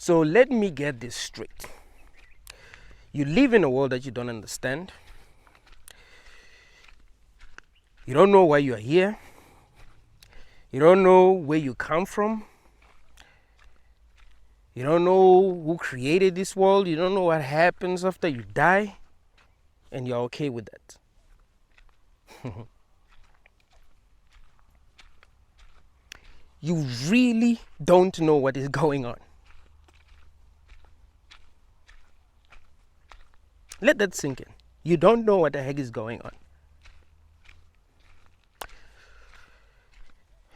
So let me get this straight. You live in a world that you don't understand. You don't know why you are here. You don't know where you come from. You don't know who created this world. You don't know what happens after you die. And you're okay with that. You really don't know what is going on. Let that sink in. You don't know what the heck is going on.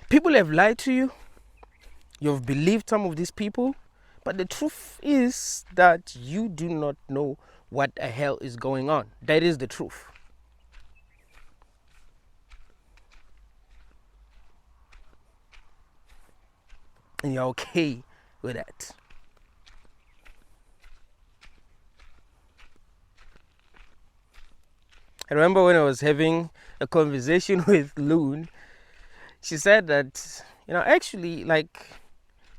People have lied to you. You've believed some of these people. But the truth is that you do not know what the hell is going on. That is the truth. And you're okay with that. I remember when I was having a conversation with Loon, she said that, actually, like,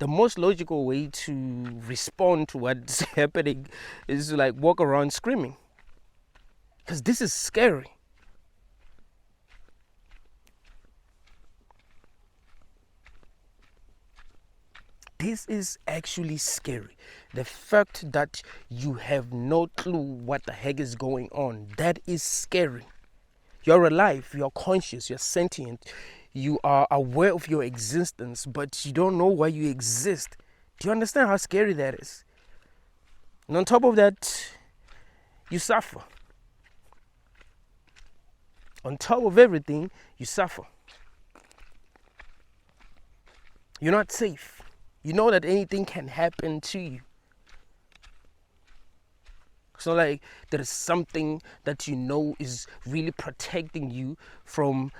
the most logical way to respond to what's happening is to, like, walk around screaming. Because this is scary. This is actually scary. The fact that you have no clue what the heck is going on, that is scary. You're alive, you're conscious, you're sentient, you are aware of your existence, but you don't know why you exist. Do you understand how scary that is? And on top of that, you suffer. On top of everything, you suffer. You're not safe. You know that anything can happen to you. So like there is something that you know is really protecting you from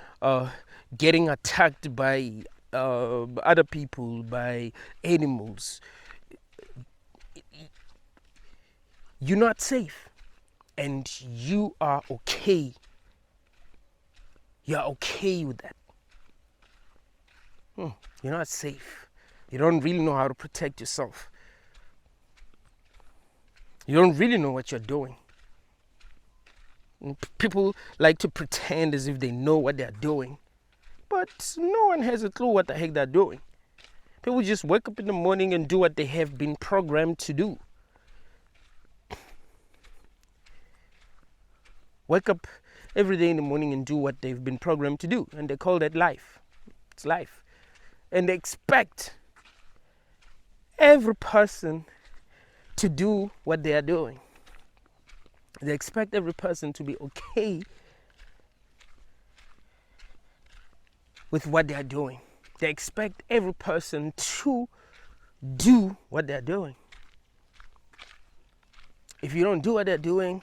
getting attacked by other people, by animals. You're not safe, and you are okay. You're okay with that. You're not safe. You don't really know how to protect yourself. You don't really know what you're doing. People like to pretend as if they know what they're doing, but no one has a clue what the heck they're doing. People just wake up in the morning and do what they have been programmed to do. Wake up every day in the morning and do what they've been programmed to do, and they call that life. It's life. And they expect every person to do what they are doing. They expect every person to be okay with what they are doing. They expect every person to do what they're doing. If you don't do what they're doing,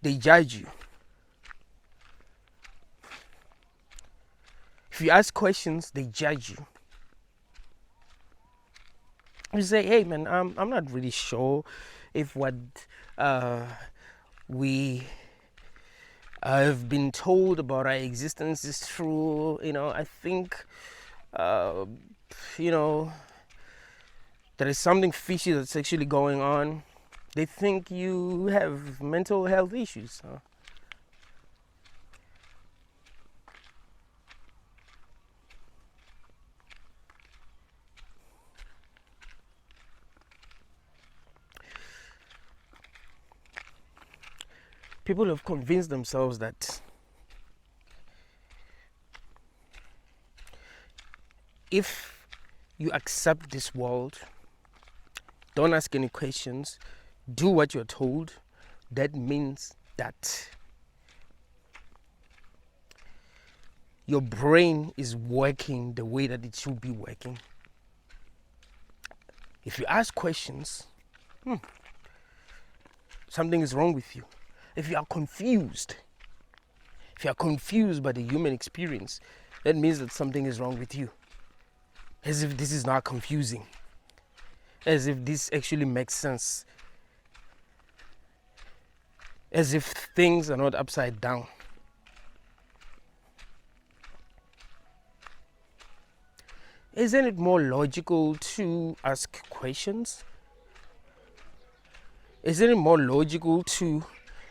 they judge you. If you ask questions, they judge you. You say, hey man, I'm not really sure if what we have been told about our existence is true. I think, there is something fishy that's actually going on. They think you have mental health issues. Huh? People have convinced themselves that if you accept this world, don't ask any questions, do what you're told, that means that your brain is working the way that it should be working. If you ask questions, something is wrong with you. If you are confused by the human experience, that means that something is wrong with you. As if this is not confusing. As if this actually makes sense. As if things are not upside down. Isn't it more logical to ask questions? Isn't it more logical to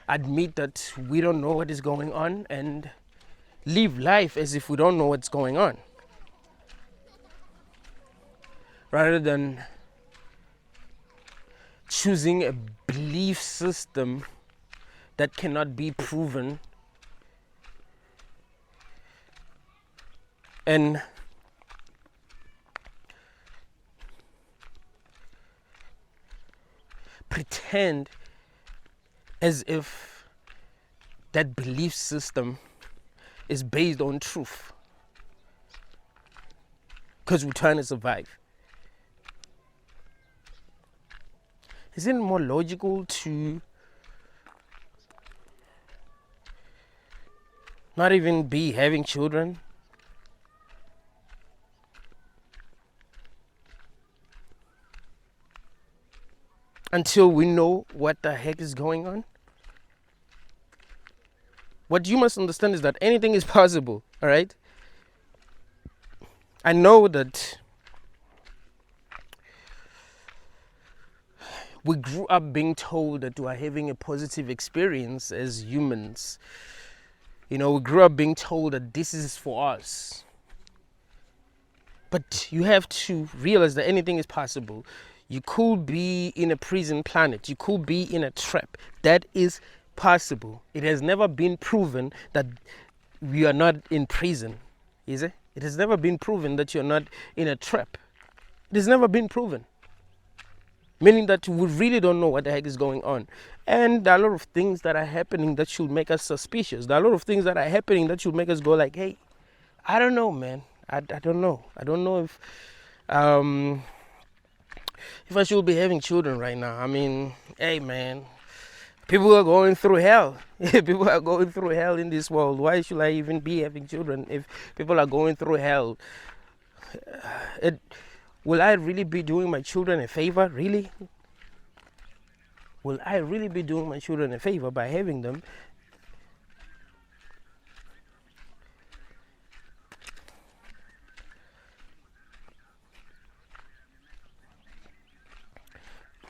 admit that we don't know what is going on and live life as if we don't know what's going on, rather than choosing a belief system that cannot be proven and pretend as if that belief system is based on truth because we're trying to survive. Isn't it more logical to not even be having children until we know what the heck is going on? What you must understand is that anything is possible, all right? I know that we grew up being told that we are having a positive experience as humans. You know, we grew up being told that this is for us. But you have to realize that anything is possible. You could be in a prison planet. You could be in a trap. That is possible. It has never been proven that we are not in prison, is it? It has never been proven that you're not in a trap. It has never been proven. Meaning that we really don't know what the heck is going on. And there are a lot of things that are happening that should make us suspicious. There are a lot of things that are happening that should make us go like, hey, I don't know, man. I don't know. I don't know if I should be having children right now. I mean, hey, man. People are going through hell. People are going through hell in this world. Why should I even be having children if people are going through hell? Will I really be doing my children a favor? Really? Will I really be doing my children a favor by having them?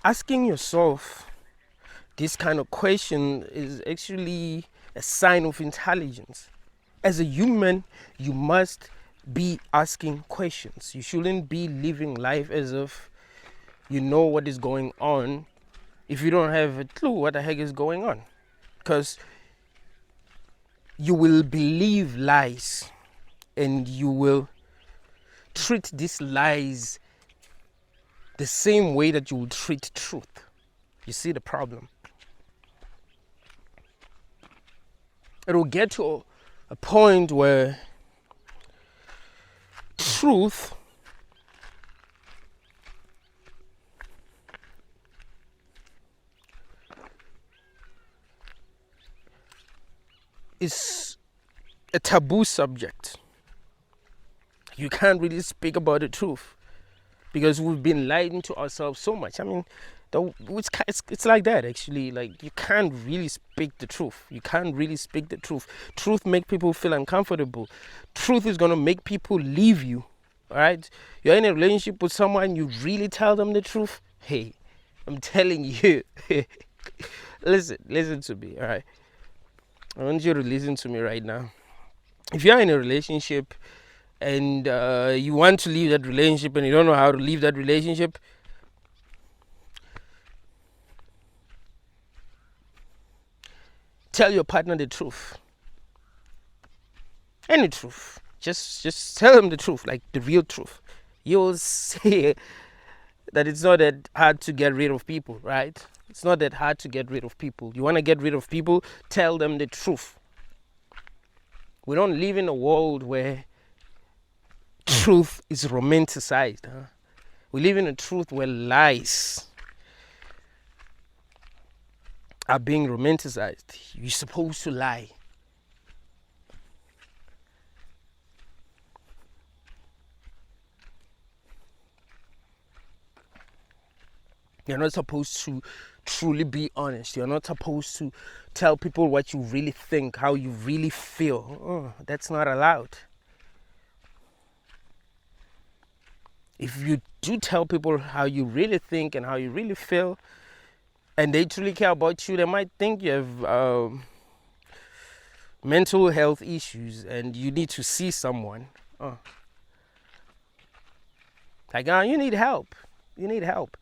Asking yourself this kind of question is actually a sign of intelligence. As a human, you must be asking questions. You shouldn't be living life as if you know what is going on if you don't have a clue what the heck is going on. Because you will believe lies and you will treat these lies the same way that you will treat truth. You see the problem? It will get to a point where truth is a taboo subject. You can't really speak about the truth because we've been lying to ourselves so much. I mean, it's like that actually. Like, you can't really speak the truth. You can't really speak the truth. Truth make people feel uncomfortable. Truth is gonna make people leave you. All right, you're in a relationship with someone, you really tell them the truth. Hey, I'm telling you. listen to me. All right, I want you to listen to me right now. If you're in a relationship and you want to leave that relationship and you don't know how to leave that relationship, tell your partner the truth. Any truth. Just tell them the truth, like the real truth. You'll see that it's not that hard to get rid of people, right? It's not that hard to get rid of people. You want to get rid of people, tell them the truth. We don't live in a world where truth is romanticized. We live in a truth where lies are being romanticized. You're supposed to lie. You're not supposed to truly be honest. You're not supposed to tell people what you really think, how you really feel. That's not allowed. If you do tell people how you really think and how you really feel, and they truly care about you, they might think you have mental health issues and you need to see someone. You need help. You need help.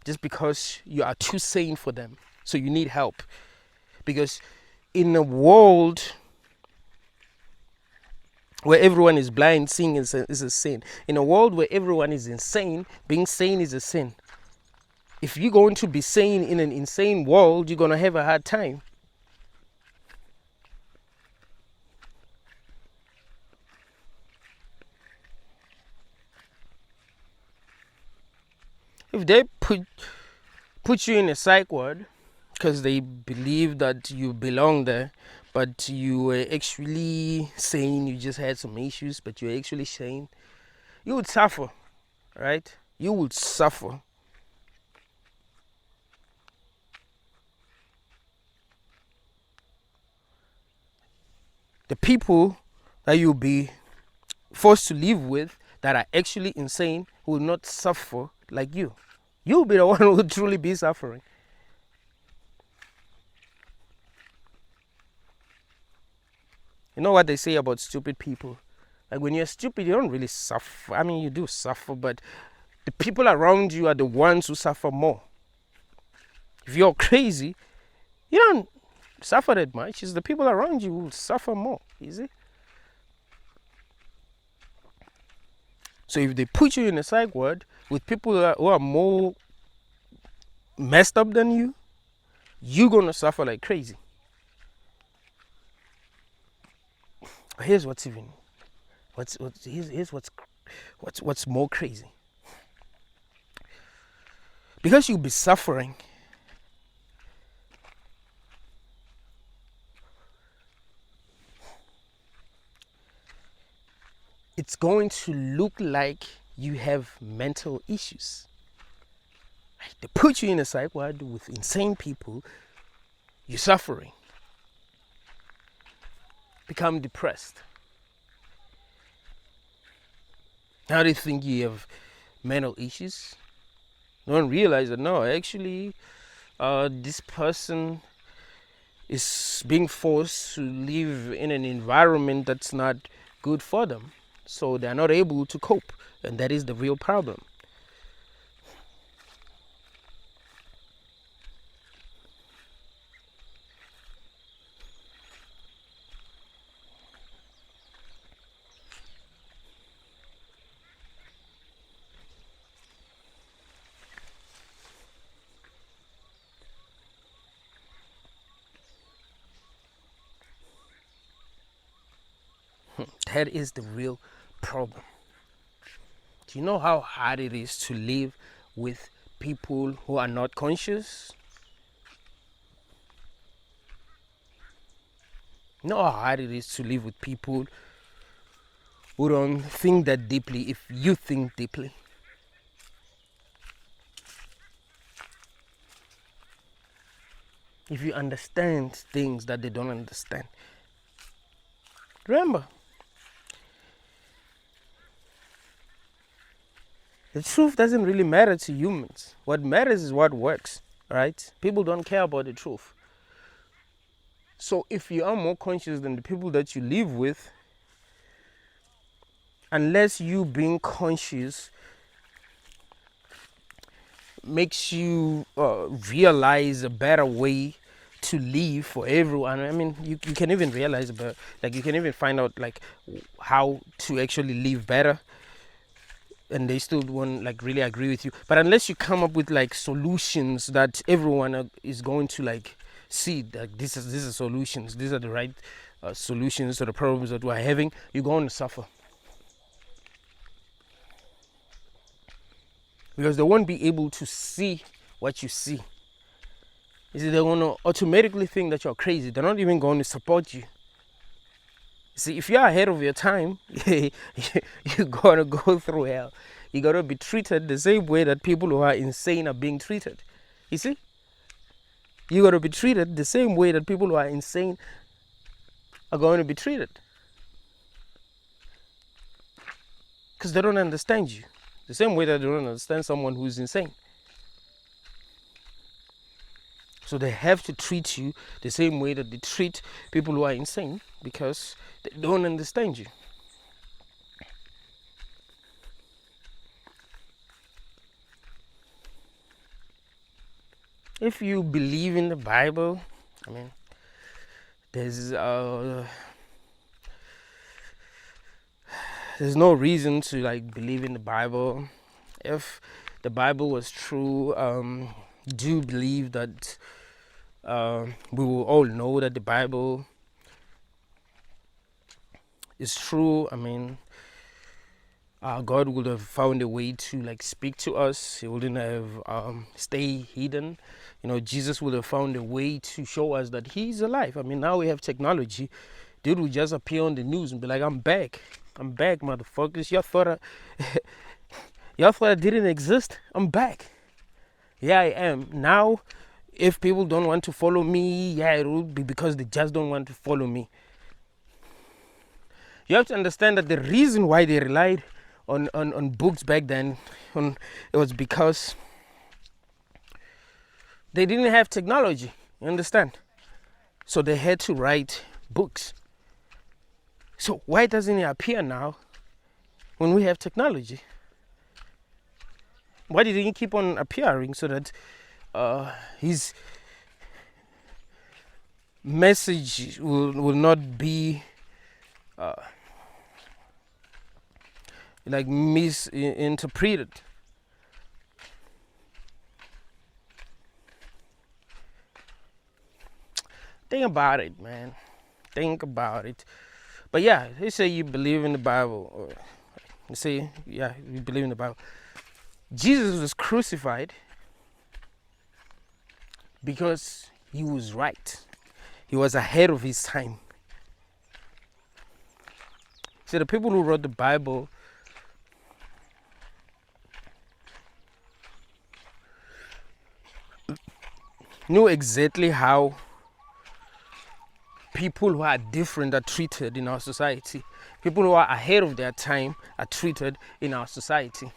Just because you are too sane for them. So you need help. Because in a world where everyone is blind, seeing is a sin. In a world where everyone is insane, being sane is a sin. If you're going to be sane in an insane world, you're going to have a hard time. If they put you in a psych ward because they believe that you belong there, but you were actually sane, you just had some issues, but you're actually sane, you would suffer, right? You would suffer. The people that you'll be forced to live with that are actually insane will not suffer like you. You'll be the one who will truly be suffering. You know what they say about stupid people? Like when you're stupid, you don't really suffer. I mean, you do suffer, but the people around you are the ones who suffer more. If you're crazy, you don't suffer that much. It's the people around you who suffer more. You see? So if they put you in a psych ward with people who are more messed up than you, you're gonna suffer like crazy. Here's what's more crazy. Because you'll be suffering, it's going to look like you have mental issues. They put you in a psych ward with insane people, you're suffering. Become depressed. Now they think you have mental issues. Don't realize that no, actually, this person is being forced to live in an environment that's not good for them. So they're not able to cope. And that is the real problem. That is the real problem. Do you know how hard it is to live with people who are not conscious? You know how hard it is to live with people who don't think that deeply if you think deeply? If you understand things that they don't understand. Remember, the truth doesn't really matter to humans. What matters is what works, right? People don't care about the truth. So if you are more conscious than the people that you live with, unless you being conscious makes you realize a better way to live for everyone. I mean, you can even realize about, like, you can even find out like how to actually live better, and they still won't like really agree with you. But unless you come up with like solutions that everyone is going to like see, like these are solutions, these are the right solutions to the problems that we're having, you're going to suffer. Because they won't be able to see what you see. You see, they're going to automatically think that you're crazy. They're not even going to support you. See, if you're ahead of your time, you're going to go through hell. You're going to be treated the same way that people who are insane are being treated. You see? You're going to be treated the same way that people who are insane are going to be treated. Because they don't understand you. The same way that they don't understand someone who's insane. So they have to treat you the same way that they treat people who are insane, because they don't understand you. If you believe in the Bible, I mean, there's no reason to like believe in the Bible. If the Bible was true, do believe that we will all know that the Bible is true. I mean, God would have found a way to like speak to us. He wouldn't have stay hidden. You know, Jesus would have found a way to show us that he's alive. I mean, now we have technology. Dude would just appear on the news and be like, I'm back, motherfuckers. Y'all thought I didn't exist? I'm back. Yeah, I am. Now, if people don't want to follow me, yeah, it will be because they just don't want to follow me. You have to understand that the reason why they relied on books back then, it was because they didn't have technology. You understand? So they had to write books. So why doesn't it appear now when we have technology? Why didn't he keep on appearing so that his message will not be like misinterpreted? Think about it, man. Think about it. But yeah, they say you believe in the Bible. Or you say, yeah, you believe in the Bible. Jesus was crucified because he was right. He was ahead of his time. See, the people who wrote the Bible knew exactly how people who are different are treated in our society. People who are ahead of their time are treated in our society.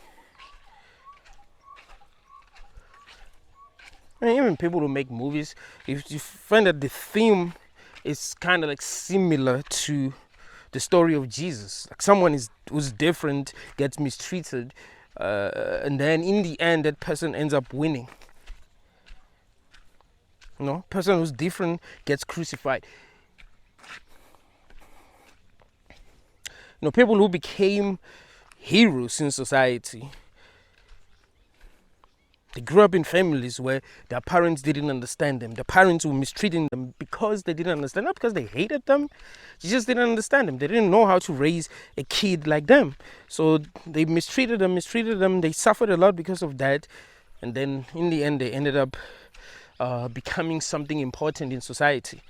I mean, even people who make movies, if you find that the theme is kind of like similar to the story of Jesus, like someone who's different gets mistreated, and then in the end that person ends up winning. You know, person who's different gets crucified. You know, people who became heroes in society, they grew up in families where their parents didn't understand them. The parents were mistreating them because they didn't understand, not because they hated them. They just didn't understand them. They didn't know how to raise a kid like them. So they mistreated them. They suffered a lot because of that. And then in the end, they ended up becoming something important in society.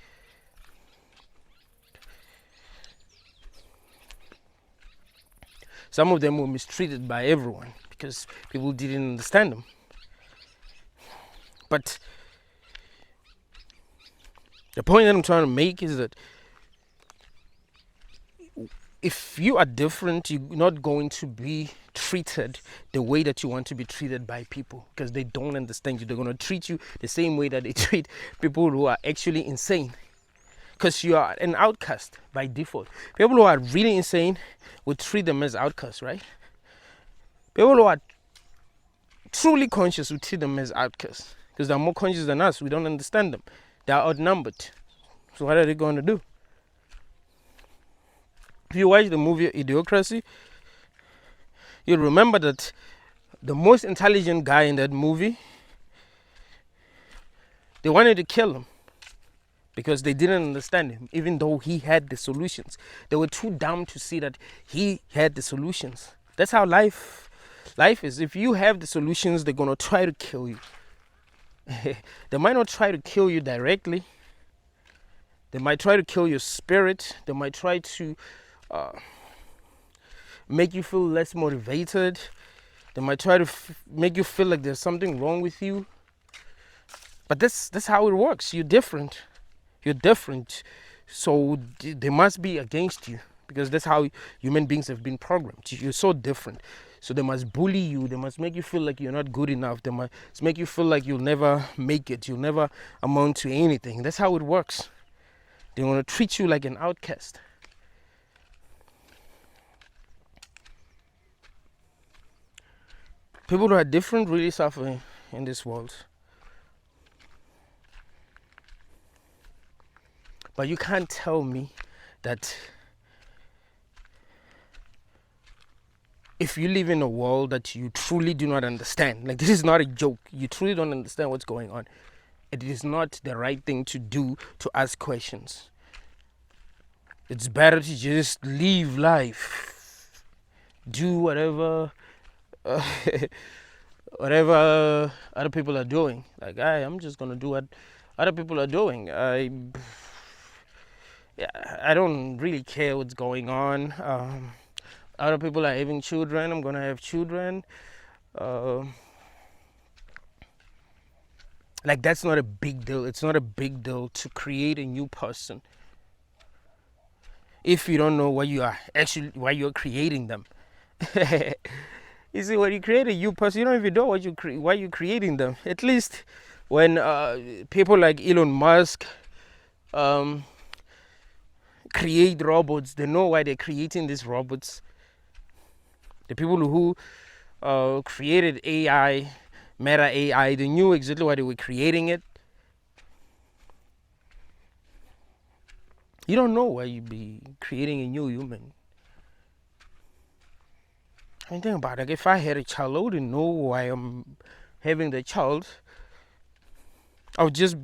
Some of them were mistreated by everyone because people didn't understand them. But the point that I'm trying to make is that if you are different, you're not going to be treated the way that you want to be treated by people, because they don't understand you. They're going to treat you the same way that they treat people who are actually insane, because you are an outcast by default. People who are really insane would treat them as outcasts, right? People who are truly conscious would treat them as outcasts, because they're more conscious than us. We don't understand them. They are outnumbered. So what are they going to do? If you watch the movie Idiocracy, you'll remember that the most intelligent guy in that movie, they wanted to kill him because they didn't understand him, even though he had the solutions. They were too dumb to see that he had the solutions. That's how life is. If you have the solutions, they're going to try to kill you. They might not try to kill you directly. They might try to kill your spirit. They might try to make you feel less motivated. They might try to make you feel like there's something wrong with you. But that's how it works. You're different. So they must be against you, because that's how human beings have been programmed. You're so different. So they must bully you. They must make you feel like you're not good enough. They must make you feel like you'll never make it. You'll never amount to anything. That's how it works. They want to treat you like an outcast. People who are different really suffer in this world. But you can't tell me that if you live in a world that you truly do not understand, like this is not a joke, you truly don't understand what's going on, it is not the right thing to do to ask questions. It's better to just live life, do whatever whatever other people are doing. Like I'm just gonna do what other people are doing. I don't really care what's going on. Other people are having children. I'm gonna have children. Like that's not a big deal. It's not a big deal to create a new person if you don't know why you're creating them. You see, when you create a new person, you don't even know why you're creating them. At least when people like Elon Musk create robots, they know why they're creating these robots. The people who created AI, Meta AI, they knew exactly why they were creating it. You don't know why you'd be creating a new human. I mean, think about it. Like if I had a child, I wouldn't know why I'm having the child. I would just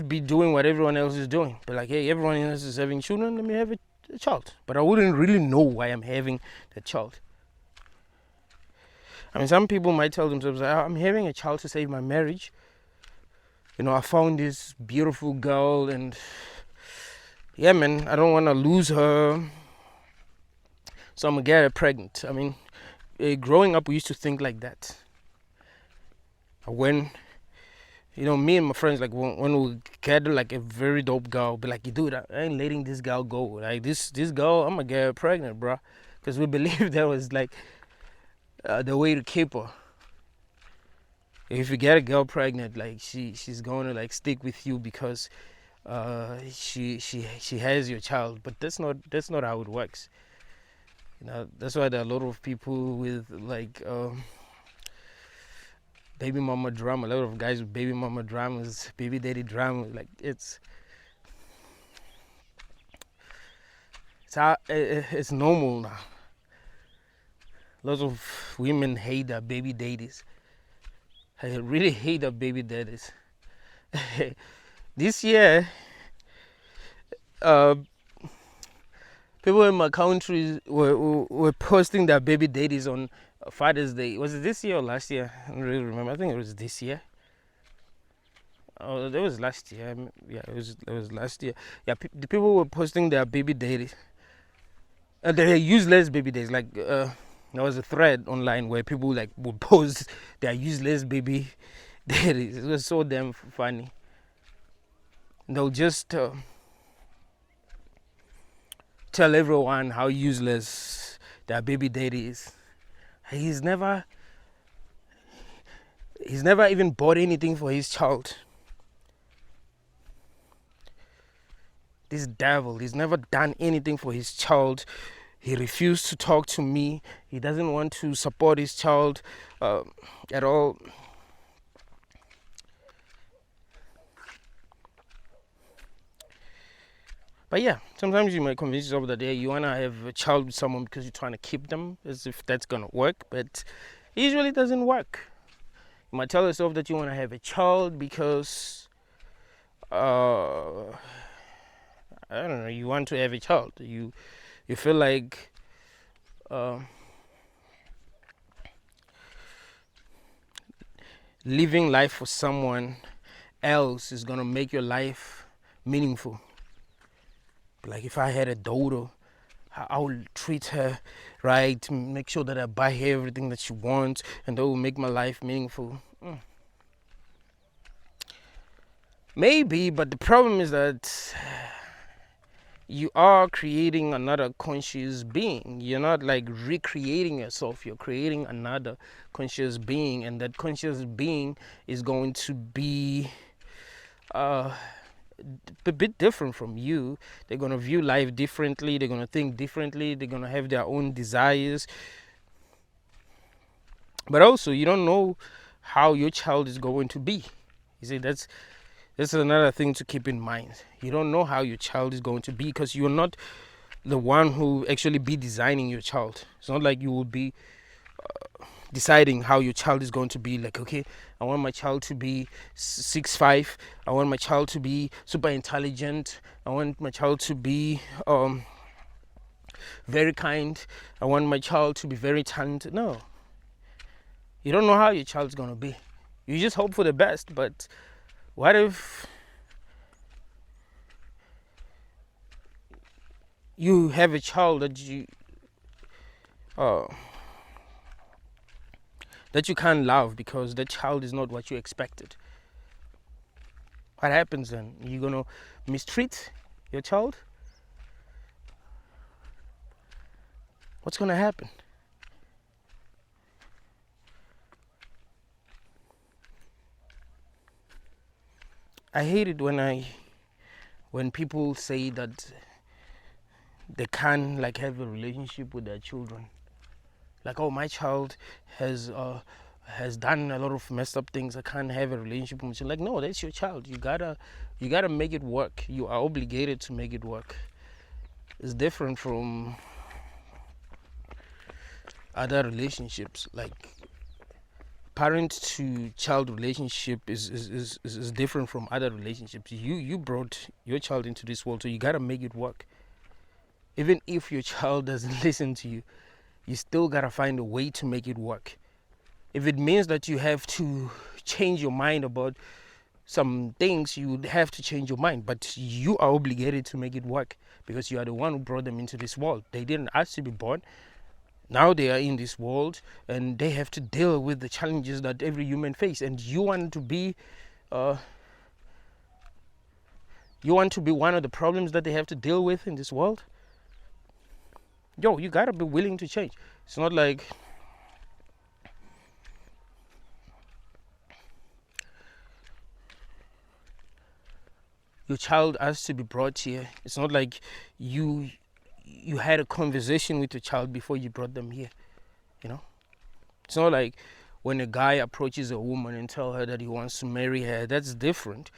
be doing what everyone else is doing. But like, hey, everyone else is having children, let me have a child. But I wouldn't really know why I'm having the child. I mean, some people might tell themselves, I'm having a child to save my marriage. You know, I found this beautiful girl and yeah, man, I don't want to lose her. So I'm going to get her pregnant. I mean, growing up, we used to think like that. When, you know, me and my friends, like when we get like a very dope girl, be like, dude, I ain't letting this girl go. Like this girl, I'm going to get her pregnant, bro. Because we believe that was like the way to keep her. If you get a girl pregnant, like she's going to like stick with you because she has your child. But that's not how it works. You know, that's why there are a lot of people with like baby mama drama. A lot of guys with baby mama dramas, baby daddy drama. Like it's normal now. Lots of women hate their baby daddies. I really hate their baby daddies. This year, people in my country were posting their baby daddies on Father's Day. Was it this year or last year? I don't really remember. I think it was this year. Oh, it was last year. Yeah, it was last year. Yeah, the people were posting their baby daddies. They're useless baby daddies. Like there was a thread online where people like would post their useless baby daddies. It was so damn funny. They'll just tell everyone how useless their baby daddy is. He's never even bought anything for his child. This devil, he's never done anything for his child. He refused to talk to me. He doesn't want to support his child at all. But yeah, sometimes you might convince yourself that you want to have a child with someone because you're trying to keep them, as if that's going to work. But it usually doesn't work. You might tell yourself that you want to have a child because I don't know, you want to have a child. You feel like living life for someone else is gonna make your life meaningful. Like if I had a daughter, I would treat her right, make sure that I buy her everything that she wants, and that will make my life meaningful. Maybe, but the problem is that you are creating another conscious being. You're not like recreating yourself, you're creating another conscious being, and that conscious being is going to be a bit different from you. They're going to view life differently, they're going to think differently, they're going to have their own desires. But also, you don't know how your child is going to be. You see, that's another thing to keep in mind. You don't know how your child is going to be, because you're not the one who actually be designing your child. It's not like you will be deciding how your child is going to be. Like, okay, I want my child to be 6'5". I want my child to be super intelligent. I want my child to be very kind. I want my child to be very talented. No, you don't know how your child's going to be. You just hope for the best. But what if you have a child that you can't love because that child is not what you expected? What happens then? You're gonna mistreat your child? What's gonna happen? I hate it when people say that they can't like have a relationship with their children. Like, oh, my child has done a lot of messed up things, I can't have a relationship with you. Like, no, that's your child. You gotta make it work. You are obligated to make it work. It's different from other relationships. Like, parent to child relationship is different from other relationships. You brought your child into this world, so you gotta make it work. Even if your child doesn't listen to you, you still gotta find a way to make it work. If it means that you have to change your mind about some things, you have to change your mind, but you are obligated to make it work, because you are the one who brought them into this world. They didn't ask to be born. Now they are in this world, and they have to deal with the challenges that every human face. And you want to be one of the problems that they have to deal with in this world? Yo, you gotta be willing to change. It's not like your child asked to be brought here. It's not like you had a conversation with your child before you brought them here. You know, it's not like when a guy approaches a woman and tell her that he wants to marry her. That's different.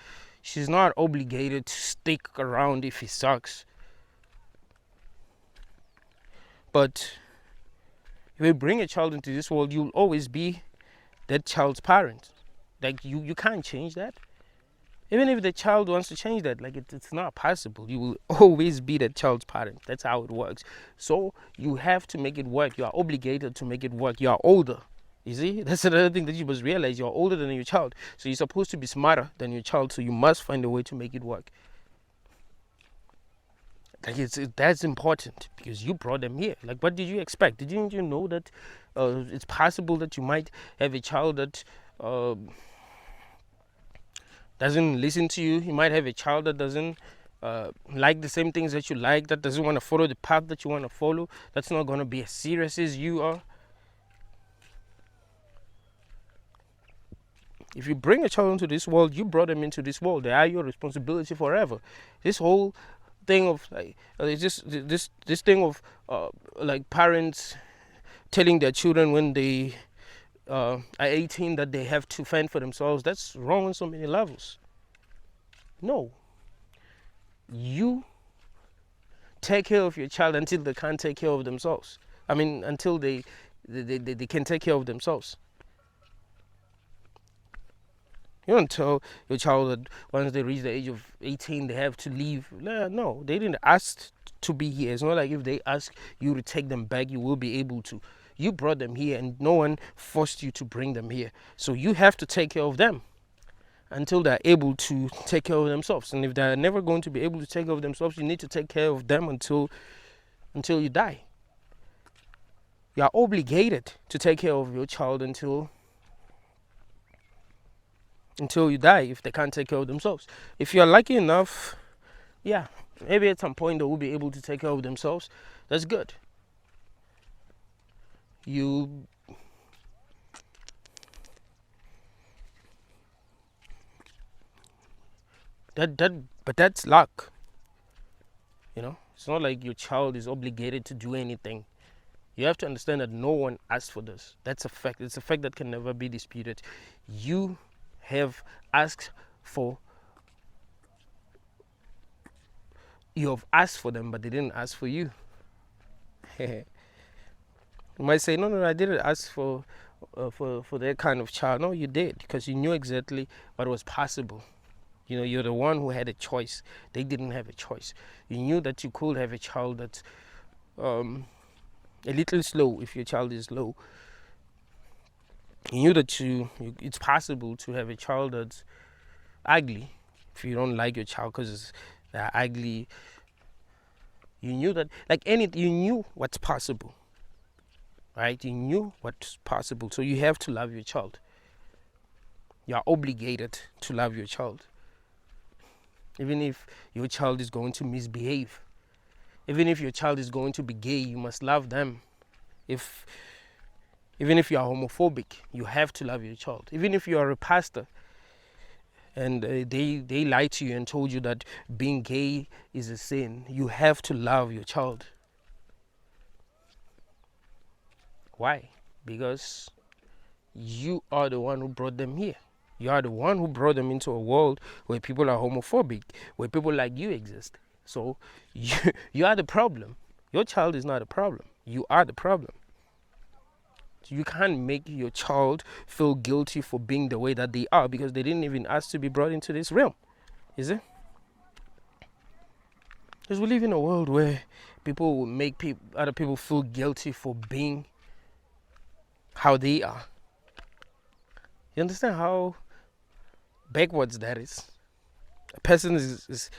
She's not obligated to stick around if he sucks. But if you bring a child into this world, you'll always be that child's parent. Like, you can't change that. Even if the child wants to change that, like, it's not possible. You will always be that child's parent. That's how it works. So you have to make it work. You are obligated to make it work. You are older. You see, that's another thing that you must realize. You're older than your child, so you're supposed to be smarter than your child. So you must find a way to make it work. Like, that's important, because you brought them here. Like, what did you expect? Didn't you know that it's possible that you might have a child that doesn't listen to you? You might have a child that doesn't like the same things that you like, that doesn't want to follow the path that you want to follow, that's not going to be as serious as you are. If you bring a child into this world, you brought them into this world. They are your responsibility forever. This whole thing of like this thing of like parents telling their children when they are 18 that they have to fend for themselves, that's wrong on so many levels. No, you take care of your child until they can't take care of themselves. I mean, until they can take care of themselves. You don't tell your child that once they reach the age of 18 they have to leave. No, they didn't ask to be here. It's not like if they ask you to take them back, you will be able to. You brought them here, and no one forced you to bring them here. So you have to take care of them until they're able to take care of themselves. And if they're never going to be able to take care of themselves, you need to take care of them until you die. You are obligated to take care of your child until you die, if they can't take care of themselves. If you're lucky enough, yeah, Maybe at some point they will be able to take care of themselves. That's good. You but that's luck. It's not like your child is obligated to do anything. You have to understand that no one asked for this. That's a fact. It's a fact that can never be disputed. You have asked for you have asked for them, but they didn't ask for you. You might say, no, I didn't ask for that kind of child. No, you did, because you knew exactly what was possible. You're the one who had a choice. They didn't have a choice. You knew that you could have a child that's a little slow. If your child is slow, you knew that it's possible to have a child that's ugly. If you don't like your child because they're ugly, you knew that, you knew what's possible, right? You knew what's possible. So you have to love your child. You are obligated to love your child. Even if your child is going to misbehave, even if your child is going to be gay, you must love them. Even if you are homophobic, you have to love your child. Even if you are a pastor and they lied to you and told you that being gay is a sin, you have to love your child. Why? Because you are the one who brought them here. You are the one who brought them into a world where people are homophobic, where people like you exist. So you are the problem. Your child is not a problem. You are the problem. You can't make your child feel guilty for being the way that they are, because they didn't even ask to be brought into this realm. Is it? Because we live in a world where people will make other people feel guilty for being how they are. You understand how backwards that is? A person is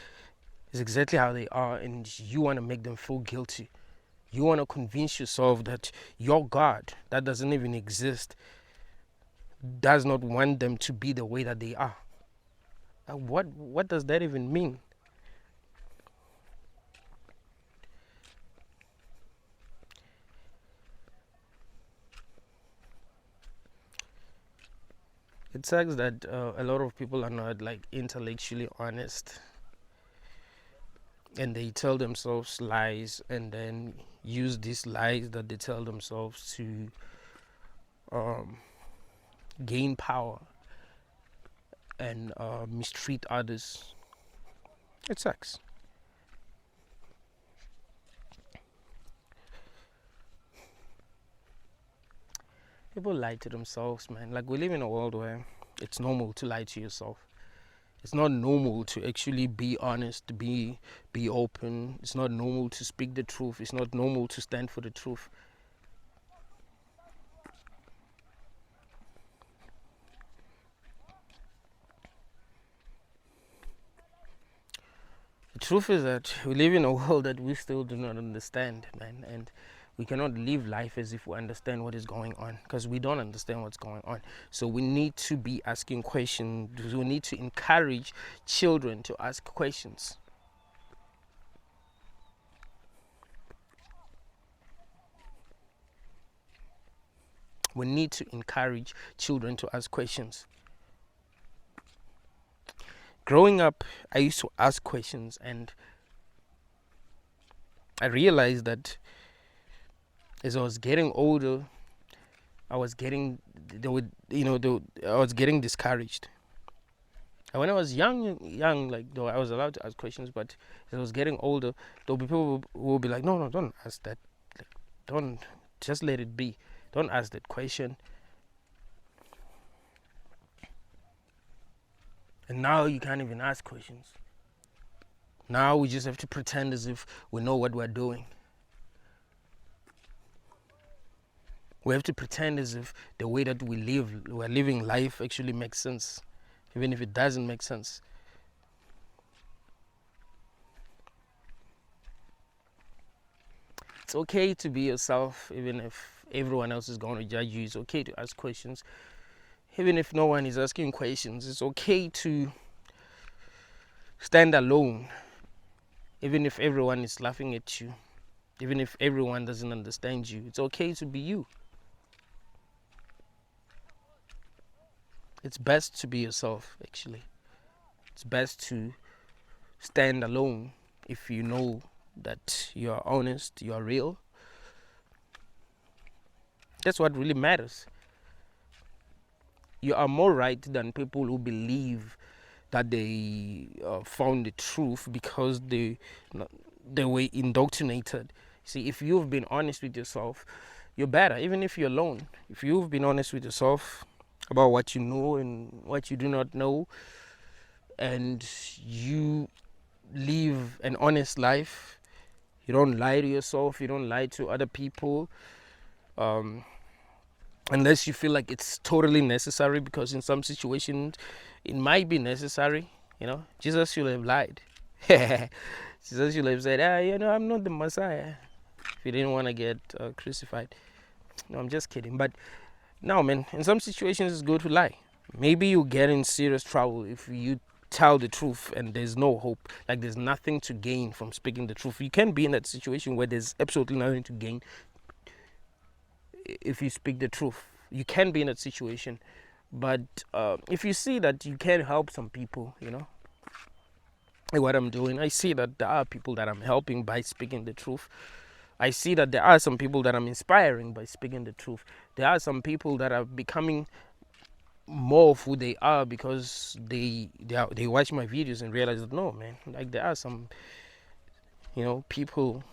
exactly how they are, and you want to make them feel guilty. You want to convince yourself that your God, that doesn't even exist, does not want them to be the way that they are. What does that even mean? It sucks that a lot of people are not intellectually honest, and they tell themselves lies and then use these lies that they tell themselves to gain power and mistreat others. It sucks. People lie to themselves, man. We live in a world where it's normal to lie to yourself. It's not normal to actually be honest, be open. It's not normal to speak the truth. It's not normal to stand for the truth. The truth is that we live in a world that we still do not understand, man, and we cannot live life as if we understand what is going on, because we don't understand what's going on. So we need to be asking questions. We need to encourage children to ask questions. We need to encourage children to ask questions. Growing up, I used to ask questions, and I realized that as I was getting older, I was getting discouraged. And when I was young, though I was allowed to ask questions, but as I was getting older, there'll be people who will be like, no, don't ask that. Don't, just let it be. Don't ask that question. And now you can't even ask questions. Now we just have to pretend as if we know what we're doing. We have to pretend as if the way that we're living life actually makes sense, even if it doesn't make sense. It's okay to be yourself, even if everyone else is going to judge you. It's okay to ask questions, even if no one is asking questions. It's okay to stand alone Even if everyone is laughing at you, even if everyone doesn't understand you, it's okay to be you. It's best to be yourself, actually. It's best to stand alone if you know that you are honest, you are real. That's what really matters. You are more right than people who believe that they found the truth because they were indoctrinated. See, if you've been honest with yourself, you're better. Even if you're alone, if you've been honest with yourself about what you know and what you do not know, and you live an honest life, you don't lie to yourself, you don't lie to other people, unless you feel like it's totally necessary, because in some situations it might be necessary. Jesus should have lied. Jesus should have said, I'm not the Messiah, if he didn't want to get crucified. No, I'm just kidding. But no, man, in some situations it's good to lie. Maybe you get in serious trouble if you tell the truth and there's no hope, like there's nothing to gain from speaking the truth. You can be in that situation where there's absolutely nothing to gain if you speak the truth. You can be in that situation, but if you see that you can help some people, like what I'm doing, I see that there are people that I'm helping by speaking the truth. I see that there are some people that I'm inspiring by speaking the truth. There are some people that are becoming more of who they are because they watch my videos and realize that, no, man, like there are some people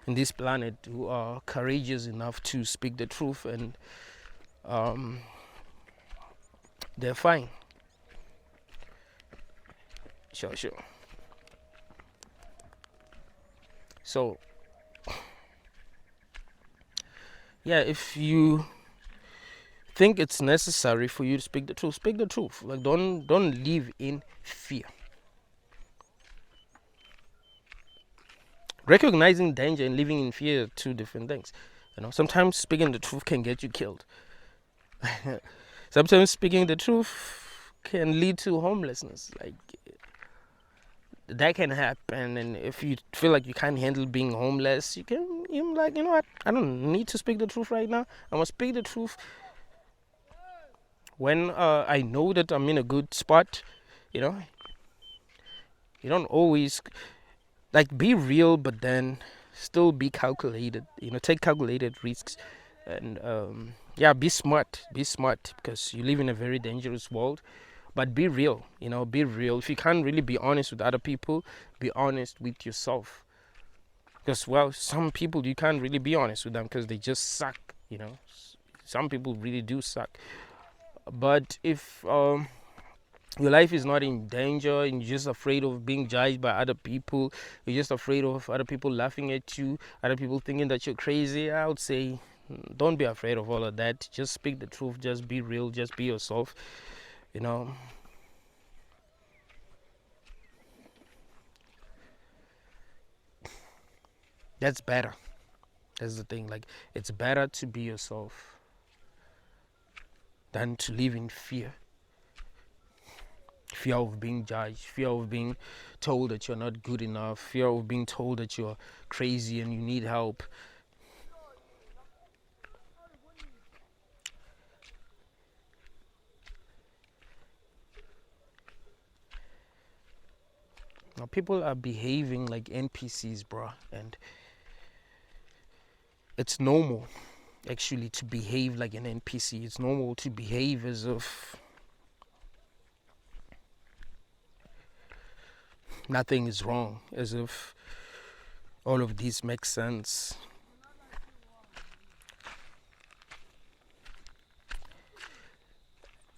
in this planet who are courageous enough to speak the truth, and they're fine. Sure. So yeah, if you think it's necessary for you to speak the truth, speak the truth. Like don't live in fear. Recognizing danger and living in fear are two different things. Sometimes speaking the truth can get you killed. Sometimes speaking the truth can lead to homelessness. Like that can happen, and if you feel like you can't handle being homeless, you're like, you know what? I don't need to speak the truth right now. I must speak the truth when I know that I'm in a good spot. You don't always like be real, but then still be calculated. Take calculated risks, and be smart. Be smart because you live in a very dangerous world. But be real. Be real. If you can't really be honest with other people, be honest with yourself. Because some people you can't really be honest with them because they just suck. Some people really do suck. But if your life is not in danger and you're just afraid of being judged by other people, you're just afraid of other people laughing at you, other people thinking that you're crazy, I would say don't be afraid of all of that. Just speak the truth. Just be real. Just be yourself. That's better. That's the thing. Like, it's better to be yourself than to live in fear. Fear of being judged, fear of being told that you're not good enough, fear of being told that you're crazy and you need help. Now, people are behaving like NPCs, bro, and it's normal actually to behave like an NPC. It's normal to behave as if nothing is wrong, as if all of this makes sense.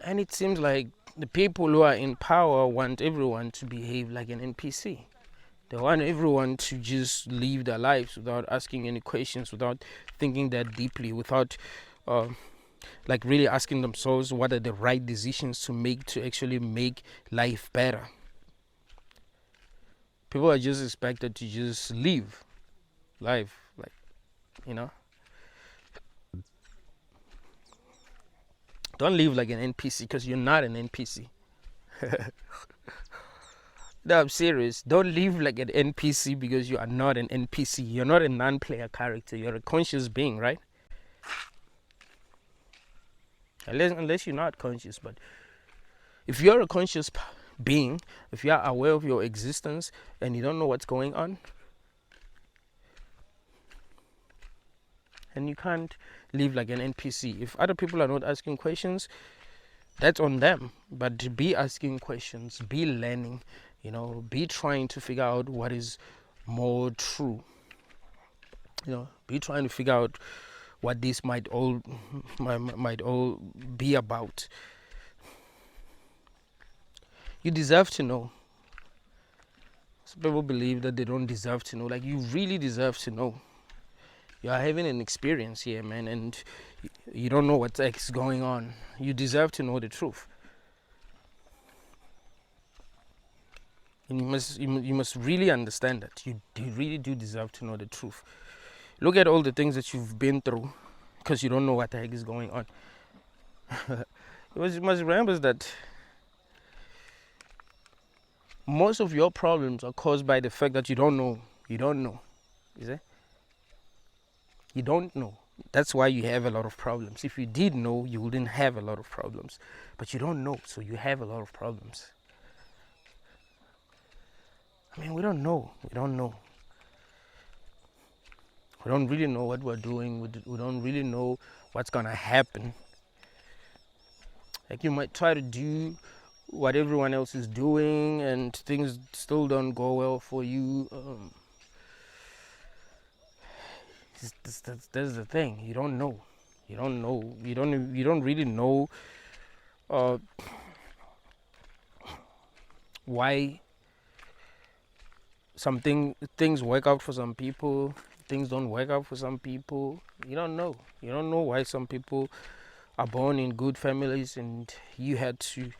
And it seems like the people who are in power want everyone to behave like an NPC. They want everyone to just live their lives without asking any questions, without thinking that deeply, without like really asking themselves what are the right decisions to make to actually make life better. People are just expected to just live life, like, don't live like an NPC, because you're not an NPC. No, I'm serious. Don't live like an NPC, because you are not an NPC. You're not a non-player character. You're a conscious being, right? Unless you're not conscious. But if you're a conscious being, if you're aware of your existence and you don't know what's going on, and you can't live like an NPC. If other people are not asking questions, that's on them. But be asking questions, be learning, be trying to figure out what is more true. Be trying to figure out what this might all be about. You deserve to know. Some people believe that they don't deserve to know. Like, you really deserve to know. You are having an experience here, man, and you don't know what's going on. You deserve to know the truth. And you must really understand that. You really do deserve to know the truth. Look at all the things that you've been through because you don't know what the heck is going on. You must remember that most of your problems are caused by the fact that you don't know. You don't know. You see? You don't know. That's why you have a lot of problems. If you did know, you wouldn't have a lot of problems. But you don't know, so you have a lot of problems. I mean, we don't know. We don't know. We don't really know what we're doing. We don't really know what's going to happen. Like, you might try to do what everyone else is doing and things still don't go well for you. That's the thing. You don't know. You don't know. You don't really know why things work out for some people, things don't work out for some people. You don't know. You don't know why some people are born in good families and you had to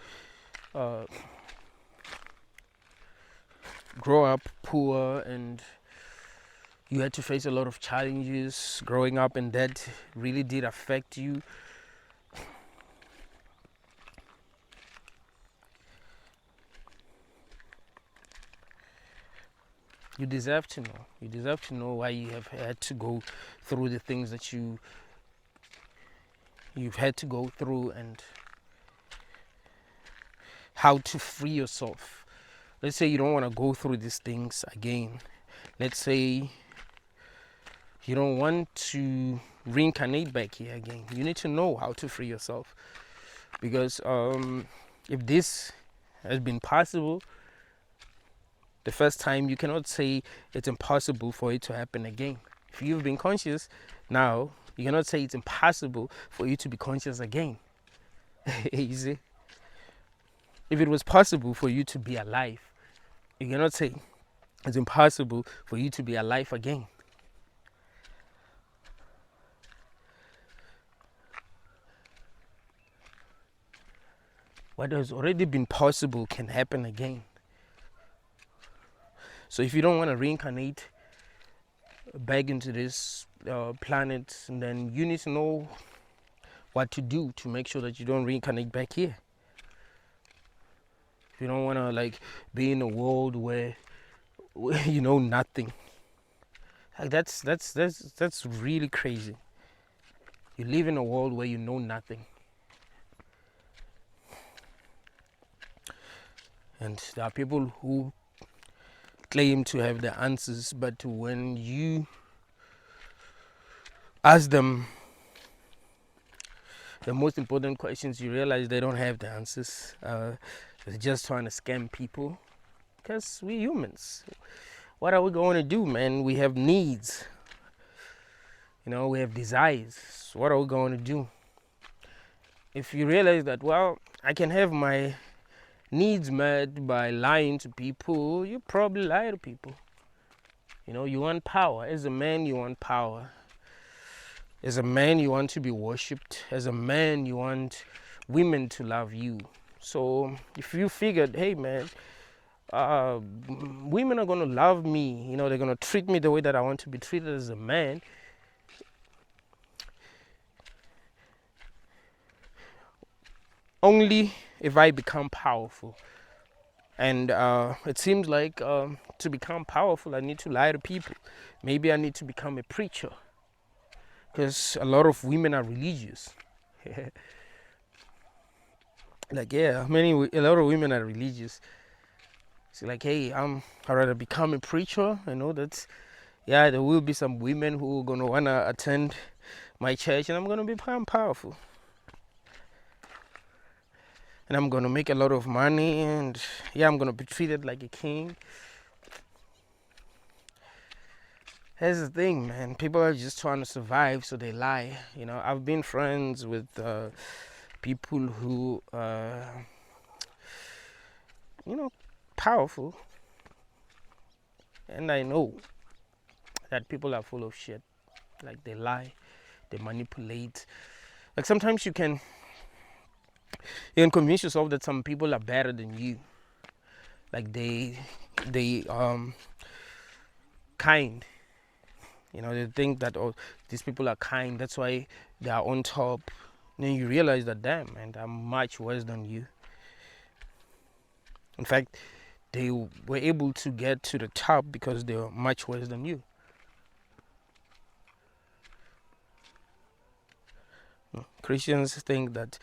grow up poor, and you had to face a lot of challenges growing up, and that really did affect you. You deserve to know. You deserve to know why you have had to go through the things that you've had to go through, and how to free yourself. Let's say you don't want to go through these things again. Let's say you don't want to reincarnate back here again. You need to know how to free yourself. Because if this has been possible the first time, you cannot say it's impossible for it to happen again. If you've been conscious now, you cannot say it's impossible for you to be conscious again. You see? If it was possible for you to be alive, you cannot say it's impossible for you to be alive again. What has already been possible can happen again. So if you don't want to reincarnate back into this planet, then you need to know what to do to make sure that you don't reincarnate back here. If you don't want to be in a world where you know nothing, that's really crazy. You live in a world where you know nothing. And there are people who claim to have the answers, but when you ask them the most important questions, you realize they don't have the answers. They're just trying to scam people, because we're humans. What are we going to do, man? We have needs. We have desires. What are we going to do? If you realize that, well, I can have my needs met by lying to people, you probably lie to people. You want power. As a man, you want power. As a man, you want to be worshipped. As a man, you want women to love you. So if you figured, hey man, women are going to love me, they're going to treat me the way that I want to be treated as a man, only if I become powerful And it seems like to become powerful, I need to lie to people. Maybe I need to become a preacher because a lot of women are religious. Like, yeah, a lot of women are religious. It's like, hey, I'd rather become a preacher. I know that, yeah, there will be some women who are gonna wanna attend my church, and I'm gonna become powerful, and I'm gonna make a lot of money, and yeah, I'm gonna be treated like a king. Here's the thing, man. People are just trying to survive, so they lie. I've been friends with people who, you know, powerful, and I know that people are full of shit. Like, they lie, they manipulate. Like, sometimes you can convince yourself that some people are better than you. Like, they kind. They think that, oh, these people are kind, that's why they are on top. Then you realize that, damn, man, they're much worse than you. In fact, they were able to get to the top because they were much worse than you. Christians think that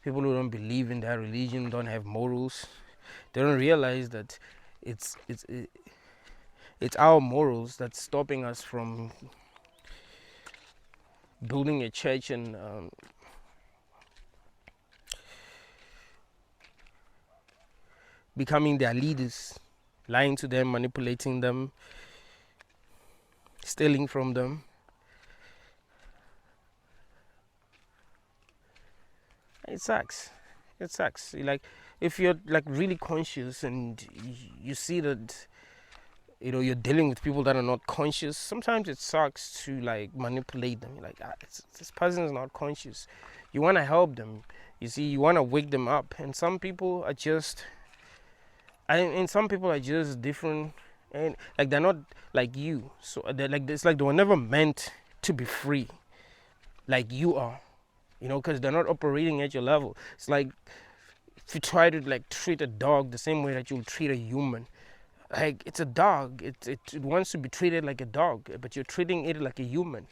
people who don't believe in their religion don't have morals. They don't realize that it's our morals that's stopping us from building a church and becoming their leaders, lying to them, manipulating them, stealing from them. It sucks. Like, if you're like really conscious and you see that you're dealing with people that are not conscious, sometimes it sucks to like manipulate them. You're like, this person is not conscious. You want to help them. You see, you want to wake them up. And some people are just different, and like they're not like you. So they're like, it's like they were never meant to be free like you are. Because they're not operating at your level. It's like if you try to like treat a dog the same way that you'll treat a human. Like, it's a dog. It wants to be treated like a dog, but you're treating it like a human.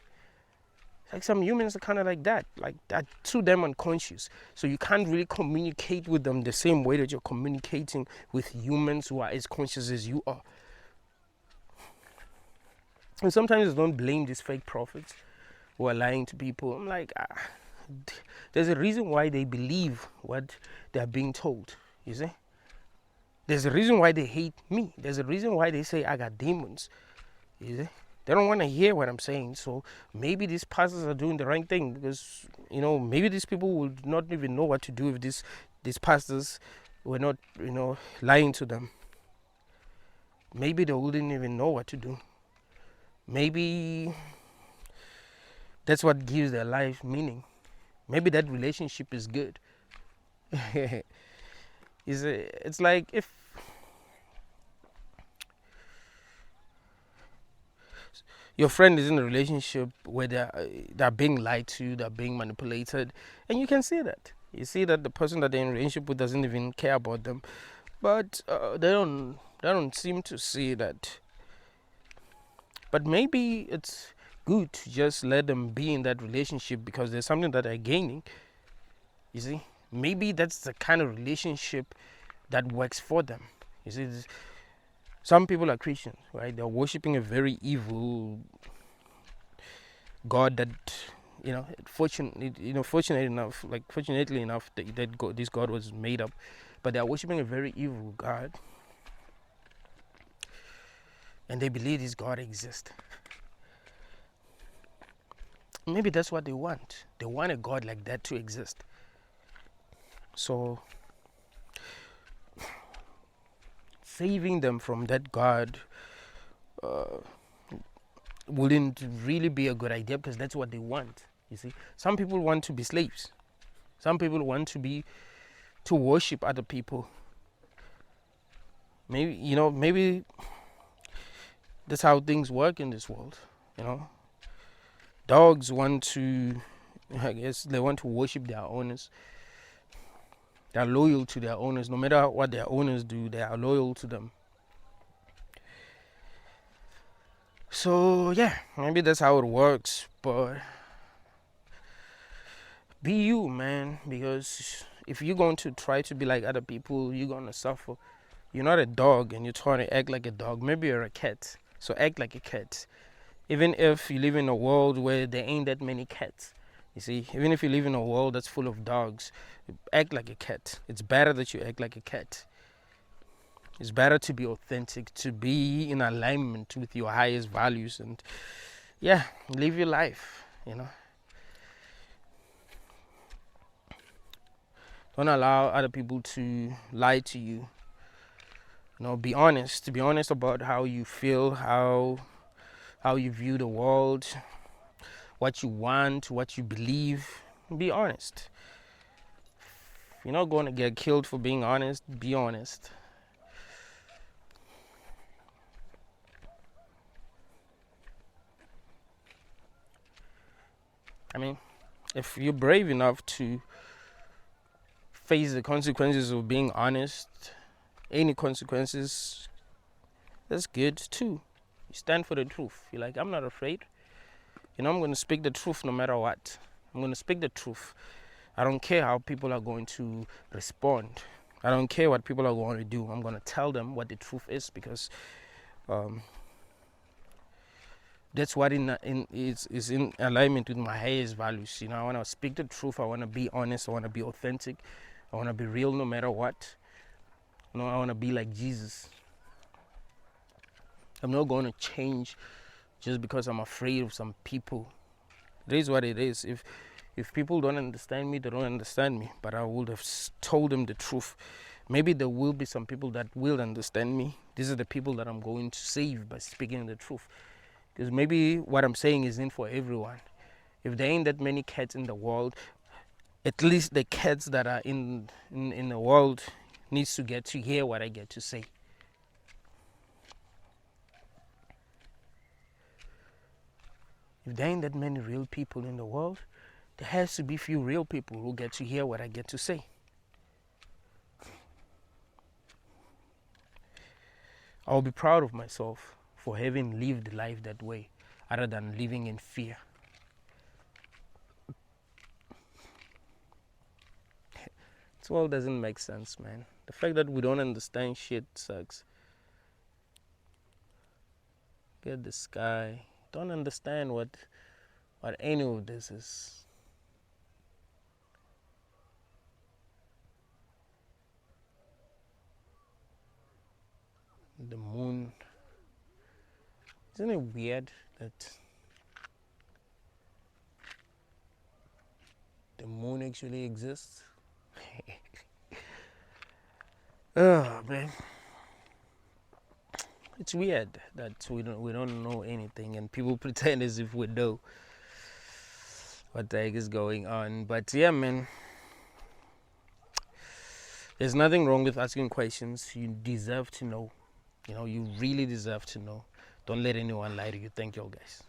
Like, some humans are kind of like that. Like, they're too damn unconscious. So you can't really communicate with them the same way that you're communicating with humans who are as conscious as you are. And sometimes I don't blame these fake prophets who are lying to people. I'm like, there's a reason why they believe what they're being told, you see? There's a reason why they hate me. There's a reason why they say I got demons, you see? They don't want to hear what I'm saying. So maybe these pastors are doing the right thing, because, maybe these people would not even know what to do if these pastors were not, lying to them. Maybe they wouldn't even know what to do. Maybe that's what gives their life meaning. Maybe that relationship is good. It's like if your friend is in a relationship where they're being lied to, they're being manipulated, and you can see that. You see that the person that they're in a relationship with doesn't even care about them, but they don't seem to see that. But maybe it's good to just let them be in that relationship because there's something that they're gaining. You see, maybe that's the kind of relationship that works for them. You see, some people are Christians, right? They're worshiping a very evil God that, fortunately enough, this God was made up, but they're worshiping a very evil God, and they believe this God exists. Maybe that's what they want. They want a God like that to exist. So saving them from that God wouldn't really be a good idea, because that's what they want. You see, some people want to be slaves. Some people want to worship other people. Maybe that's how things work in this world. Dogs want to, I guess, they want to worship their owners. They're loyal to their owners. No matter what their owners do, they are loyal to them. So yeah, maybe that's how it works. But be you, man, because if you're going to try to be like other people, you're going to suffer. You're not a dog and you're trying to act like a dog. Maybe you're a cat, so act like a cat. Even if you live in a world where there ain't that many cats, you see, even if you live in a world that's full of dogs, act like a cat. It's better that you act like a cat. It's better to be authentic, to be in alignment with your highest values, and yeah, live your life, you know. Don't allow other people to lie to you. You know, be honest. Be honest about how you feel, how you view the world, what you want, what you believe. Be honest. If you're not going to get killed for being honest, be honest. I mean, if you're brave enough to face the consequences of being honest, any consequences, that's good too. You stand for the truth. You're like, I'm not afraid. You know, I'm going to speak the truth no matter what. I'm going to speak the truth. I don't care how people are going to respond. I don't care what people are going to do. I'm going to tell them what the truth is, because that's what is in alignment with my highest values. You know, I want to speak the truth. I want to be honest. I want to be authentic. I want to be real no matter what. You know, I want to be like Jesus. I'm not going to change just because I'm afraid of some people. It is what it is. If people don't understand me, they don't understand me. But I would have told them the truth. Maybe there will be some people that will understand me. These are the people that I'm going to save by speaking the truth. Because maybe what I'm saying isn't for everyone. If there ain't that many cats in the world, at least the cats that are in the world needs to get to hear what I get to say. If there ain't that many real people in the world, there has to be few real people who get to hear what I get to say. I'll be proud of myself for having lived life that way, other than living in fear. This world doesn't make sense, man. The fact that we don't understand shit sucks. Get the sky. Don't understand what any of this is. The moon. Isn't it weird that the moon actually exists? Oh man, it's weird that we don't know anything, and people pretend as if we know what the heck is going on. But yeah, man, there's nothing wrong with asking questions. You deserve to know. You know, you really deserve to know. Don't let anyone lie to you. Thank you all, guys.